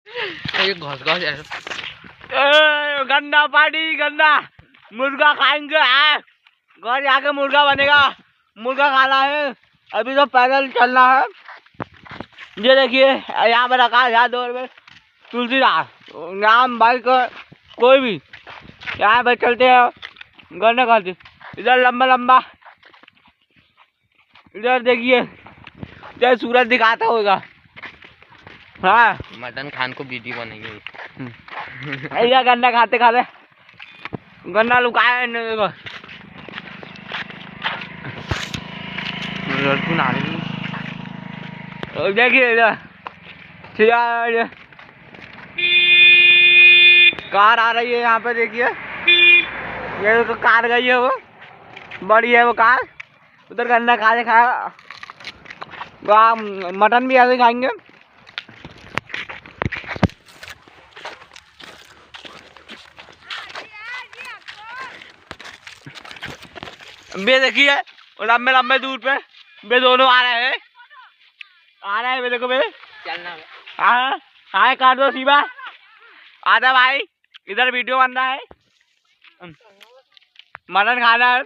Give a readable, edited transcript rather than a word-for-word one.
ये घोस घोस ऐसा गंदा पानी गंदा मुर्गा खाएंगे। घर जाके मुर्गा बनेगा, मुर्गा खाना है। अभी तो पैदल चलना है। ये देखिए यहाँ पे रखा है 2 रुपये तुलसीदास नाम भाई को कोई भी यहाँ पे चलते हैं गन्ने खाते। इधर लंबा लंबा, इधर देखिए जैसे सूरज दिखाता होगा। हाँ मटन खान को वीडियो बनेगी। ऐसा गन्ना खाते खाते गन्ना लुकाया देखो। देखिए इधर कार आ रही है यहाँ पे। देखिए ये तो कार गई है, वो बड़ी है वो कार। उधर गन्ना खाने खाया, मटन भी ऐसे खाएंगे। बे देखिए लंबे लंबे दूर पे बे दोनों आ रहे हैं, बे देखो बे चलना हाँ हाँ काट दो शिवा। आजा भाई इधर वीडियो बन रहा है, मटन खाना है।